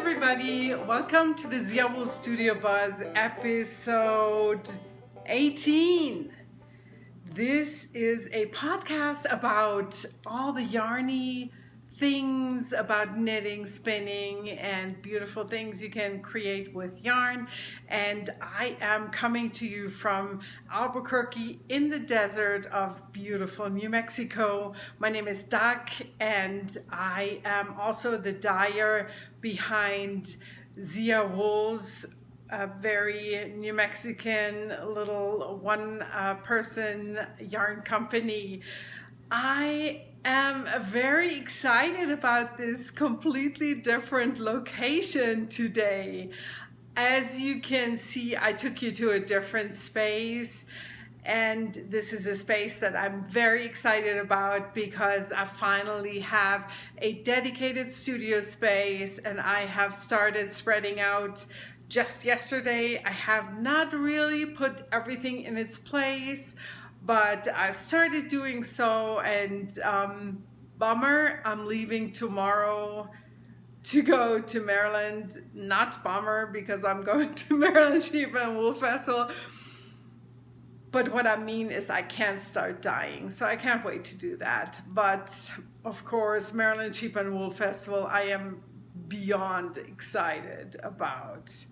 everybody, welcome to the ZiaWoolz StudioBuzz episode 18. This is a podcast about all the yarny things about knitting, spinning, and beautiful things you can create with yarn. And I am coming to you from Albuquerque in the desert of beautiful New Mexico. My name is Doc, and I am also the dyer behind ZiaWoolz, a very New Mexican little one-person yarn company. I am very excited about this completely different location today. As you can see, I took you to a different space, and this is a space that I'm very excited about because I finally have a dedicated studio space and I have started spreading out. Just yesterday, I have not really put everything in its place, but I've started doing so, and bummer, I'm leaving tomorrow to go to Maryland. Not bummer, because I'm going to Maryland Sheep and Wool Festival. But what I mean is I can't start dyeing, so I can't wait to do that. But of course, Maryland Sheep and Wool Festival, I am beyond excited about.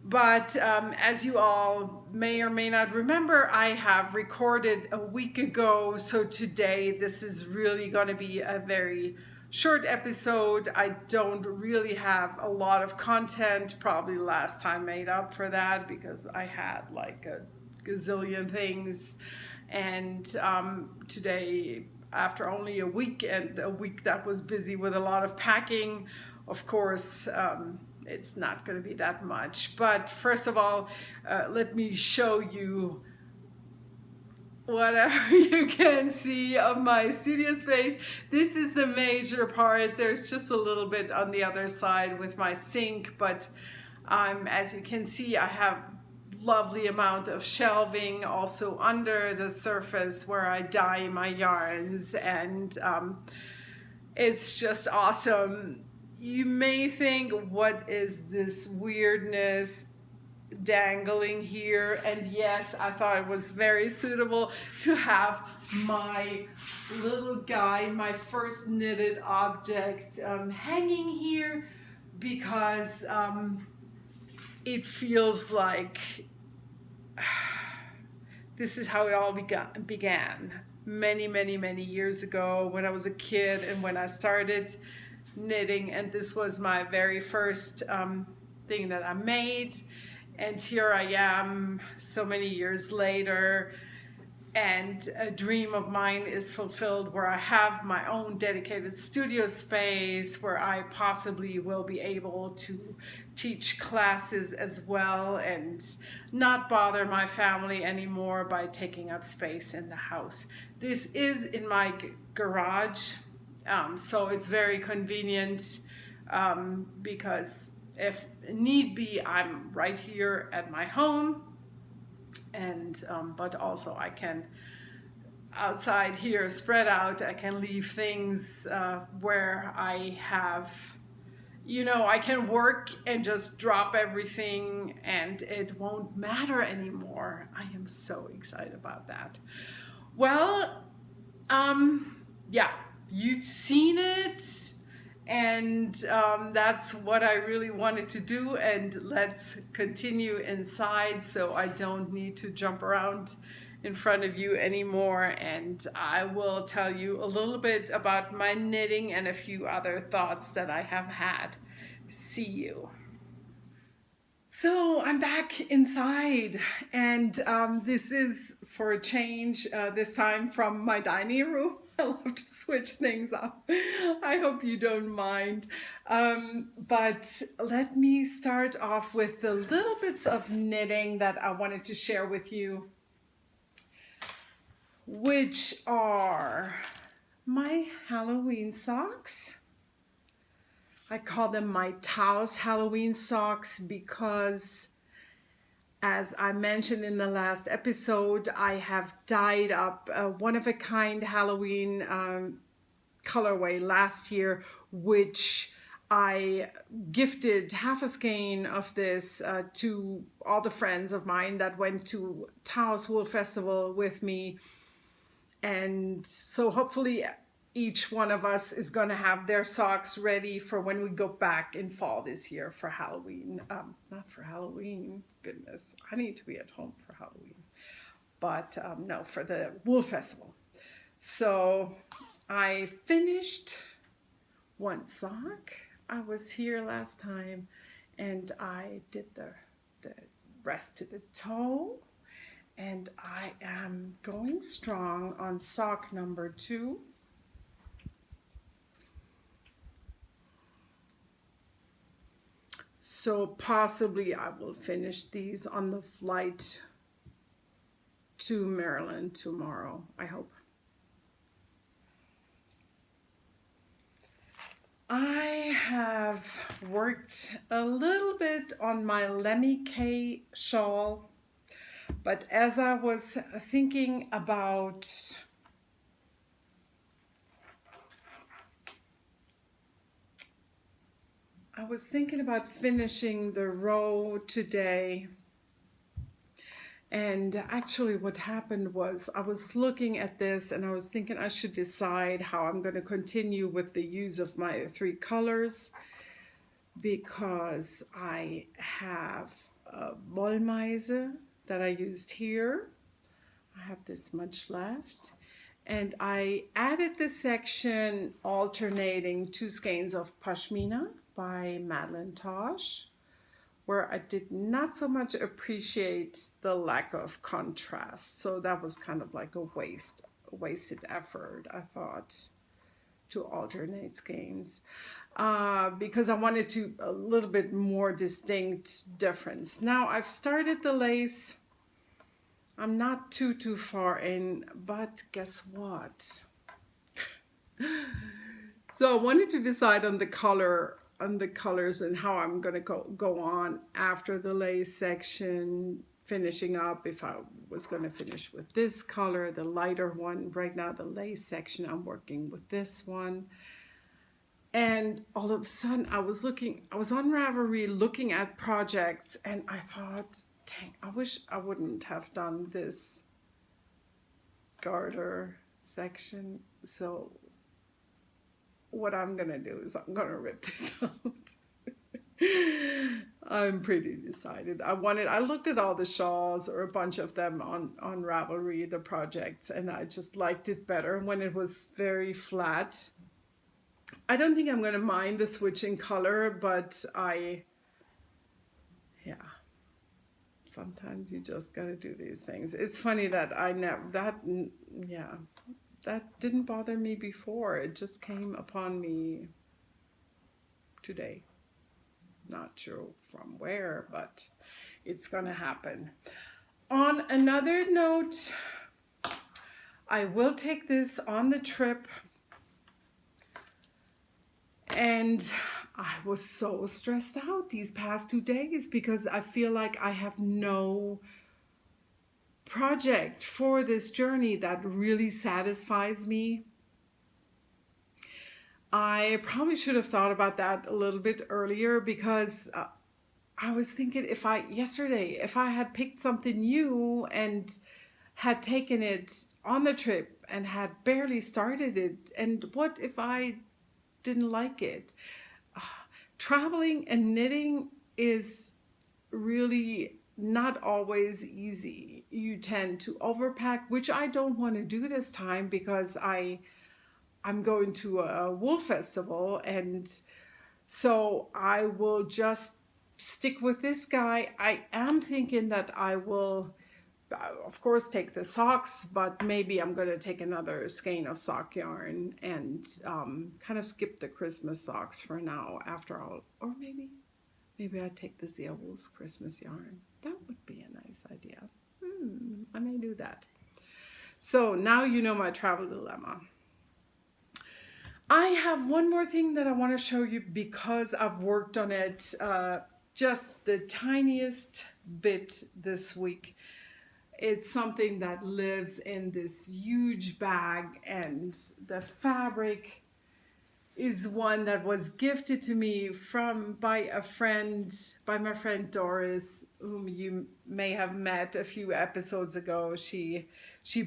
But as you all may or may not remember, I have recorded a week ago. So today, this is really going to be a very short episode. I don't really have a lot of content. Probably last time made up for that because I had like a gazillion things. And today, after only a week, and a week that was busy with a lot of packing, of course, it's not going to be that much. But first of all, let me show you whatever you can see of my studio space. This is the major part. There's just a little bit on the other side with my sink, but as you can see, I have lovely amount of shelving also under the surface where I dye my yarns, and it's just awesome. You may think, what is this weirdness dangling here? And yes, I thought it was very suitable to have my little guy, my first knitted object, hanging here, because it feels like this is how it all began many years ago when I was a kid and when I started knitting, and this was my very first thing that I made. And here I am so many years later, and a dream of mine is fulfilled where I have my own dedicated studio space where I possibly will be able to teach classes as well and not bother my family anymore by taking up space in the house. This is in my garage, so it's very convenient because if need be, I'm right here at my home. And but also I can outside here spread out. I can leave things where I have, I can work and just drop everything and it won't matter anymore. I am so excited about that. Well, yeah, you've seen it. And that's what I really wanted to do, and let's continue inside so I don't need to jump around in front of you anymore, and I will tell you a little bit about my knitting and a few other thoughts that I have had. See you. So I'm back inside, and this is for a change, this time from my dining room. I love to switch things up. I hope you don't mind. But let me start off with the little bits of knitting that I wanted to share with you, which are my Halloween socks. I call them my Taos Halloween socks because, as I mentioned in the last episode, I have dyed up a one-of-a-kind Halloween colorway last year, which I gifted half a skein of this to all the friends of mine that went to Taos Wool Festival with me. And so hopefully each one of us is going to have their socks ready for when we go back in fall this year for Halloween. Not for Halloween, goodness, I need to be at home for Halloween. But no, for the Wool Festival. So I finished one sock. I was here last time and I did the rest to the toe, and I am going strong on sock number 2. So possibly I will finish these on the flight to Maryland tomorrow, I hope. I have worked a little bit on my Lemmy K shawl, but as I was thinking about finishing the row today. And actually what happened was I was looking at this and I was thinking I should decide how I'm going to continue with the use of my 3 colors, because I have a Wollmeise that I used here. I have this much left. And I added this section alternating 2 skeins of Pashmina by Madeline Tosh, where I did not so much appreciate the lack of contrast. So that was kind of like a wasted effort, I thought, to alternate skeins. Because I wanted to a little bit more distinct difference. Now I've started the lace. I'm not too far in, but guess what? So I wanted to decide on the colors and how I'm going to go on after the lace section, finishing up, if I was going to finish with this color, the lighter one. Right now the lace section, I'm working with this one. And all of a sudden I was on Ravelry looking at projects, and I thought, dang, I wish I wouldn't have done this garter section. So what I'm gonna do is I'm gonna rip this out. I'm pretty decided. I looked at all the shawls, or a bunch of them on Ravelry, the projects, and I just liked it better when it was very flat. I don't think I'm gonna mind the switch in color, but sometimes you just gotta do these things. It's funny that that didn't bother me before. It just came upon me today. Not sure from where, but it's gonna happen. On another note, I will take this on the trip, and I was so stressed out these past 2 days because I feel like I have no project for this journey that really satisfies me. I probably should have thought about that a little bit earlier, because I was thinking if I had picked something new and had taken it on the trip and had barely started it, and what if I didn't like it? Traveling and knitting is really not always easy. You tend to overpack, which I don't want to do this time because I'm going to a wool festival, and so I will just stick with this guy. I am thinking that I will, of course, take the socks, but maybe I'm going to take another skein of sock yarn and kind of skip the Christmas socks for now after all. Or maybe I'd take the ZiaWoolz Christmas yarn. That would be a nice idea. I may do that. So now you know my travel dilemma. I have one more thing that I want to show you because I've worked on it just the tiniest bit this week. It's something that lives in this huge bag, and the fabric is one that was gifted to me by my friend Doris, whom you may have met a few episodes ago. She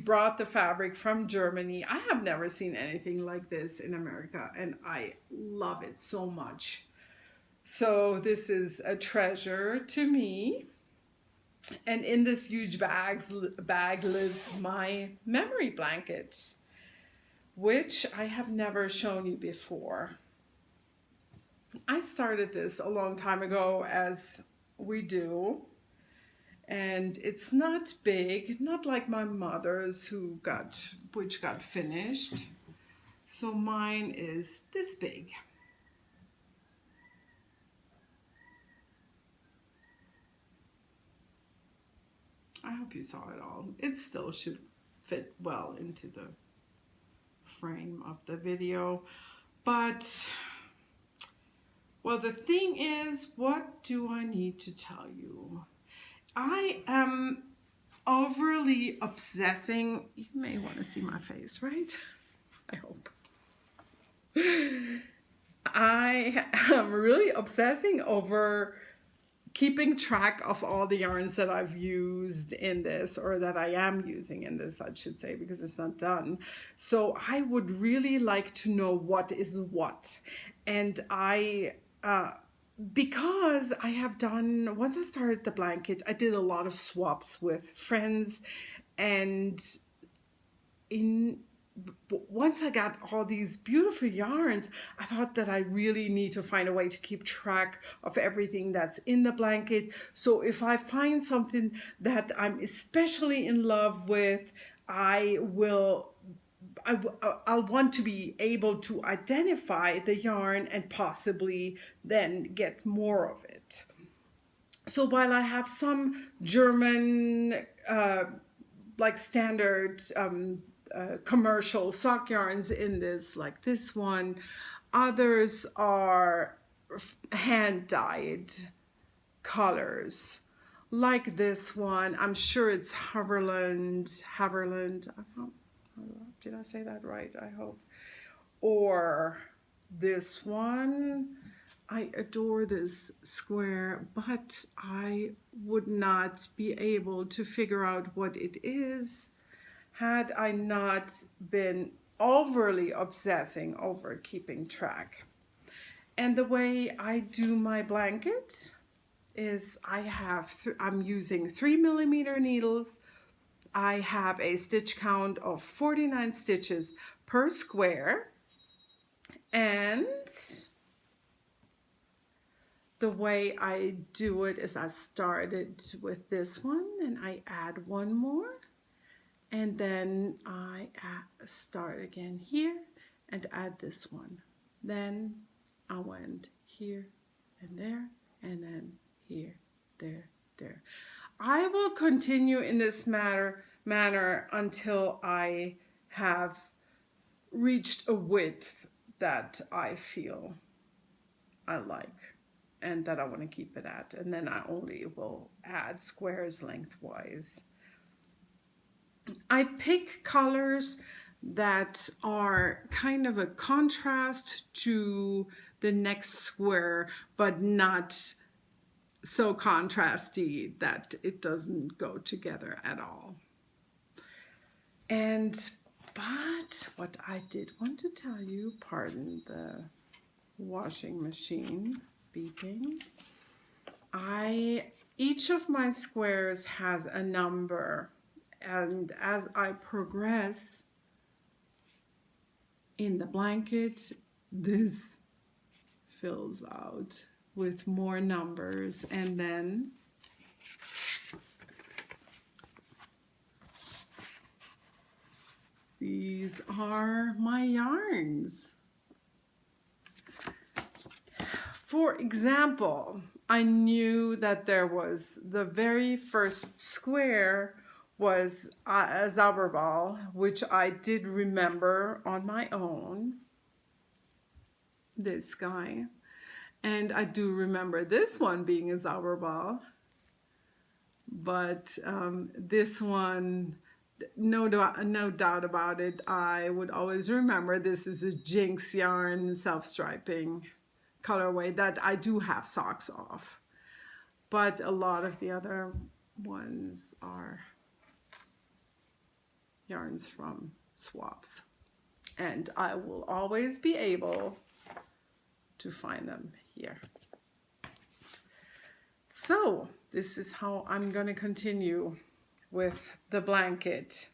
brought the fabric from Germany. I have never seen anything like this in America, and I love it so much. So this is a treasure to me. And in this huge bag lives my memory blanket, which I have never shown you before. I started this a long time ago, as we do, and it's not big, not like my mother's which got finished. So mine is this big. I hope you saw it all. It still should fit well into the frame of the video. But, well, the thing is, what do I need to tell you? I am overly obsessing. You may want to see my face, right? I hope. I am really obsessing over keeping track of all the yarns that I've used in this, or that I am using in this, I should say, because it's not done. So I would really like to know what is what. And because I have done, once I started the blanket, I did a lot of swaps with friends, and once I got all these beautiful yarns, I thought that I really need to find a way to keep track of everything that's in the blanket. So if I find something that I'm especially in love with, I'll want to be able to identify the yarn and possibly then get more of it. So while I have some German, like standard commercial sock yarns in this, like this one, others are hand-dyed colors, like this one. I'm sure it's Haverland. Did I say that right? I hope. Or this one. I adore this square, but I would not be able to figure out what it is had I not been overly obsessing over keeping track. And the way I do my blanket is I'm using 3mm needles. I have a stitch count of 49 stitches per square, and the way I do it is I started with this one, and I add one more, and then I start again here and add this one. Then I went here and there, and then here, there, there. I will continue in this manner until I have reached a width that I feel I like and that I want to keep it at. And then I only will add squares lengthwise. I pick colors that are kind of a contrast to the next square, but not so contrasty that it doesn't go together at all. But what I did want to tell you, pardon the washing machine beeping, each of my squares has a number, and as I progress in the blanket, this fills out with more numbers, and then these are my yarns. For example, I knew that there was the very first square was a Zauberball, which I did remember on my own, this guy. And I do remember this one being a Zauberball, but this one no doubt about it, I would always remember this is a Jinx yarn self-striping colorway that I do have socks of. But a lot of the other ones are yarns from swaps. And I will always be able to find them here. So this is how I'm going to continue with the blanket.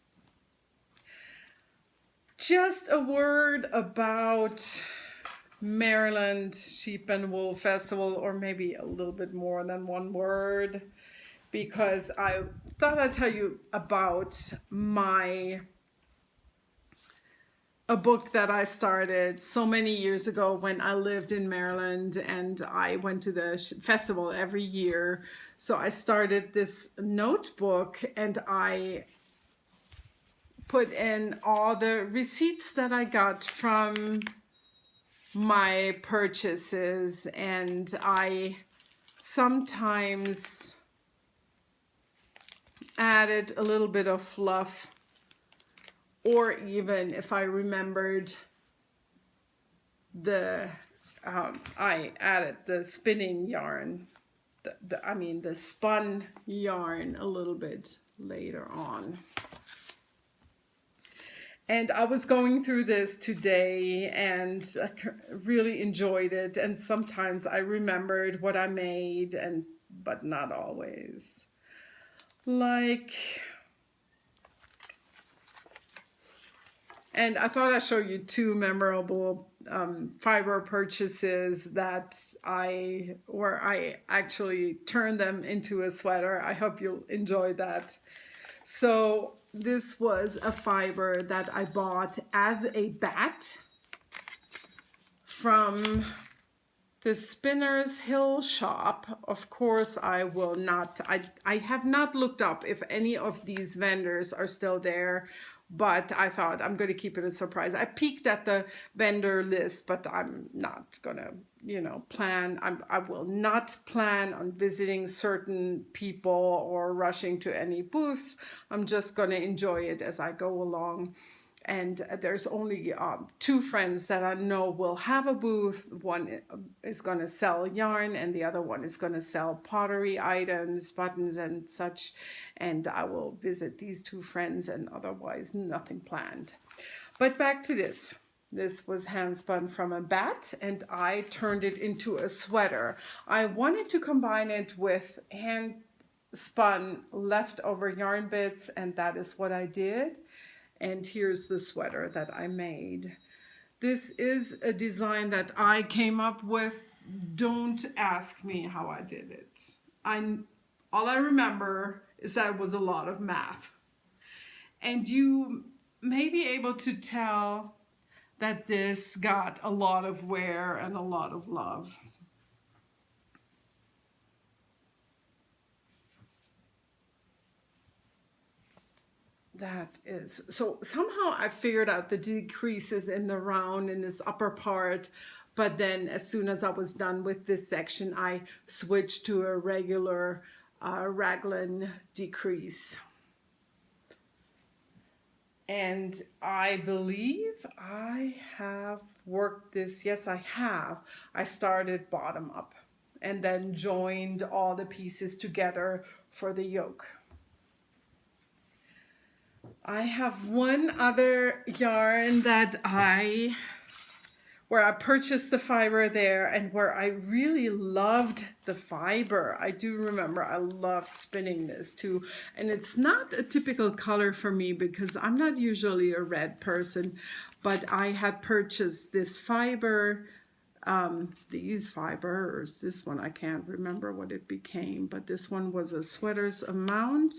Just a word about Maryland Sheep and Wool Festival, or maybe a little bit more than one word, because I thought I'd tell you about a book that I started so many years ago when I lived in Maryland, and I went to the festival every year. So I started this notebook, and I put in all the receipts that I got from my purchases, and I sometimes added a little bit of fluff, or even if I remembered I added the spinning yarn, the spun yarn a little bit later on. And I was going through this today and I really enjoyed it. And sometimes I remembered what I made, but not always. And I thought I'd show you two memorable fiber purchases where I actually turned them into a sweater. I hope you'll enjoy that. So this was a fiber that I bought as a bat from the Spinner's Hill shop. Of course, I have not looked up if any of these vendors are still there, but I thought I'm going to keep it a surprise. I peeked at the vendor list, but I'm not going to, plan. I will not plan on visiting certain people or rushing to any booths. I'm just going to enjoy it as I go along. And there's only two friends that I know will have a booth. One is going to sell yarn, and the other one is going to sell pottery items, buttons and such. And I will visit these two friends, and otherwise nothing planned. But back to this. This was hand spun from a bat, and I turned it into a sweater. I wanted to combine it with hand spun leftover yarn bits, and that is what I did. And here's the sweater that I made. This is a design that I came up with. Don't ask me how I did it. All I remember is that it was a lot of math. And you may be able to tell that this got a lot of wear and a lot of love. That is, so somehow I figured out the decreases in the round in this upper part, but then as soon as I was done with this section, I switched to a regular raglan decrease. And I believe I have worked this, yes I have. I started bottom up and then joined all the pieces together for the yoke. I have one other yarn where I purchased the fiber there, and where I really loved the fiber. I do remember I loved spinning this too. And it's not a typical color for me because I'm not usually a red person, but I had purchased this fiber, these fibers, this one I can't remember what it became, but this one was a sweater's amount.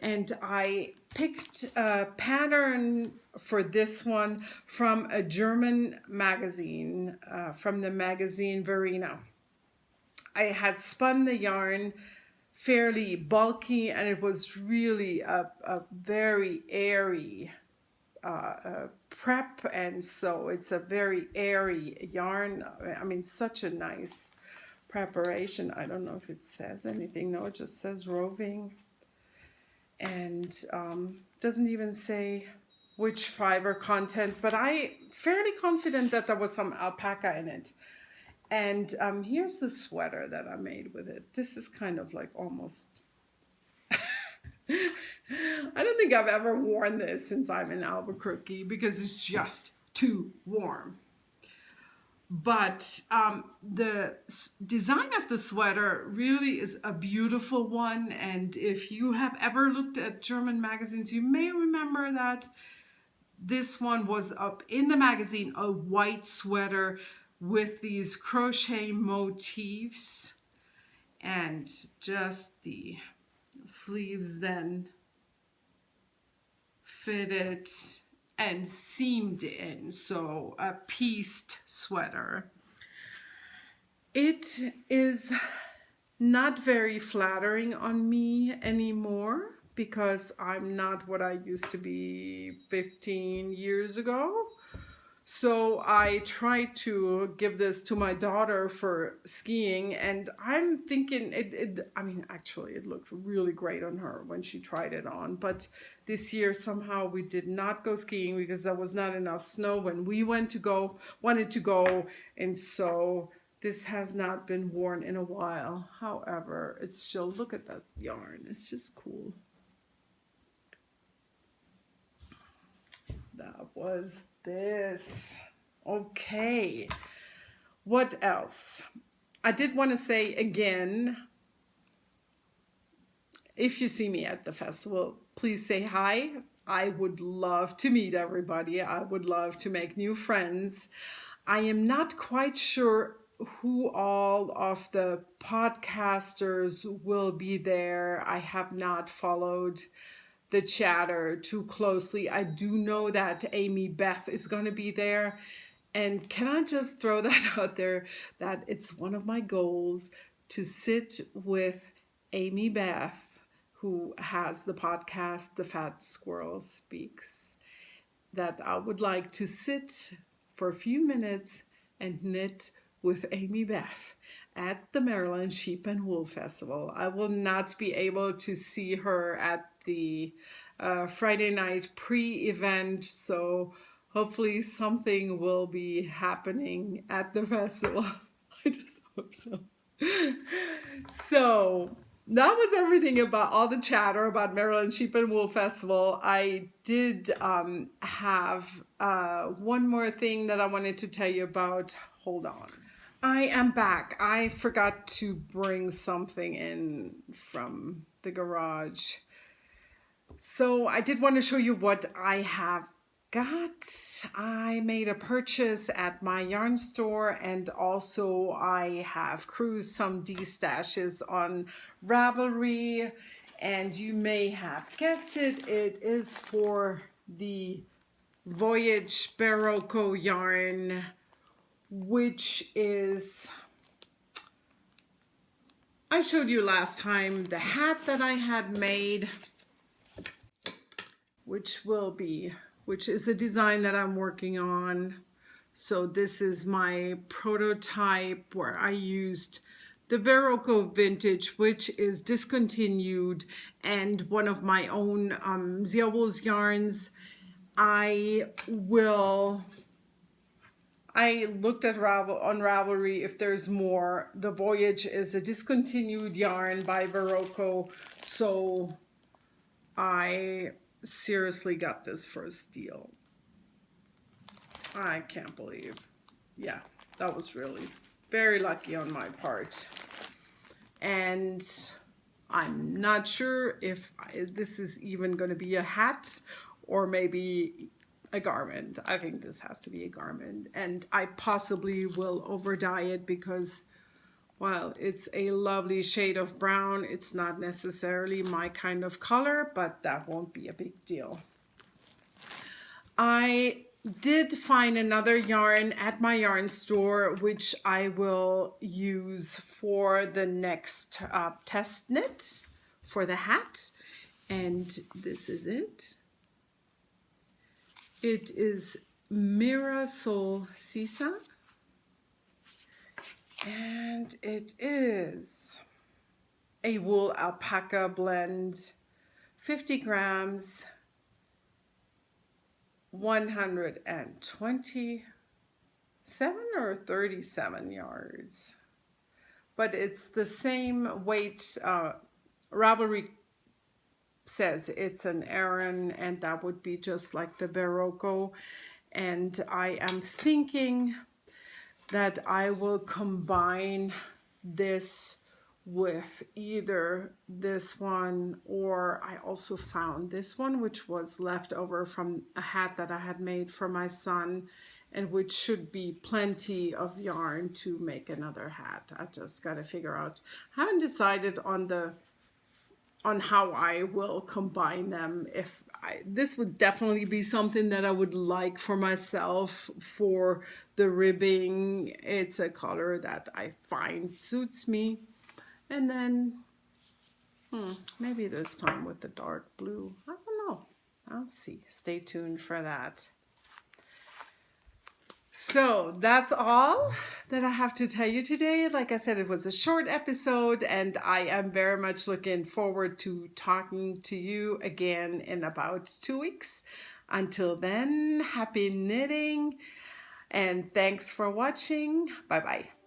And I picked a pattern for this one from a German magazine, from the magazine Verena. I had spun the yarn fairly bulky, and it was really a very airy prep, and so it's a very airy yarn. I mean, such a nice preparation. I don't know if it says anything. No, it just says roving. And Doesn't even say which fiber content, but I fairly confident that there was some alpaca in it. And here's the sweater that I made with it. This is kind of like almost, I don't think I've ever worn this since I'm in Albuquerque because it's just too warm. But the design of the sweater really is a beautiful one. And if you have ever looked at German magazines, you may remember that this one was up in the magazine, a white sweater with these crochet motifs, and just the sleeves then fitted and seamed in, so a pieced sweater. It is not very flattering on me anymore because I'm not what I used to be 15 years ago. So I tried to give this to my daughter for skiing, and I'm thinking I mean, actually it looked really great on her when she tried it on, but this year somehow we did not go skiing because there was not enough snow when we wanted to go, and so this has not been worn in a while. However, it's still, look at that yarn, it's just cool. That was this. Okay, what else? I did want to say again, if you see me at the festival, please say hi. I would love to meet everybody. I would love to make new friends. I am not quite sure who all of the podcasters will be there. I have not followed the chatter too closely. I do know that Amy Beth is going to be there. And can I just throw that out there, that it's one of my goals to sit with Amy Beth, who has the podcast, The Fat Squirrel Speaks, that I would like to sit for a few minutes and knit with Amy Beth at the Maryland Sheep and Wool Festival. I will not be able to see her at the Friday night pre-event, so hopefully something will be happening at the festival. I just hope so. So that was everything about all the chatter about Maryland Sheep and Wool Festival. I did have one more thing that I wanted to tell you about. Hold on. I am back. I forgot to bring something in from the garage. So I did want to show you what I have got. I made a purchase at my yarn store, and also I have cruised some D-stashes on Ravelry, and you may have guessed it, it is for the Voyage Barocco yarn, which is, I showed you last time the hat that I had made, which is a design that I'm working on. So this is my prototype where I used the Barocco vintage, which is discontinued, and one of my own ZiaWoolz yarns. I looked at on Ravelry if there's more. The Voyage is a discontinued yarn by Barocco, so I seriously got this for a steal. I can't believe. Yeah, that was really very lucky on my part. And I'm not sure if this is even going to be a hat or maybe a garment. I think this has to be a garment, and I possibly will over dye it because while it's a lovely shade of brown, it's not necessarily my kind of color, but that won't be a big deal. I did find another yarn at my yarn store, which I will use for the next test knit for the hat, and this is it. It is Mirasol Sisa, and it is a wool alpaca blend, 50 grams, 127 or 37 yards. But it's the same weight. Ravelry says it's an Aran, and that would be just like the Barocco. And I am thinking that I will combine this with either this one, or I also found this one, which was left over from a hat that I had made for my son, and which should be plenty of yarn to make another hat. I just got to figure out. I haven't decided on how I will combine them. This would definitely be something that I would like for myself for the ribbing. It's a color that I find suits me. And then maybe this time with the dark blue. I don't know. I'll see. Stay tuned for that. So that's all that I have to tell you today. Like I said, it was a short episode, and I am very much looking forward to talking to you again in about 2 weeks. Until then, happy knitting, and thanks for watching. Bye-bye.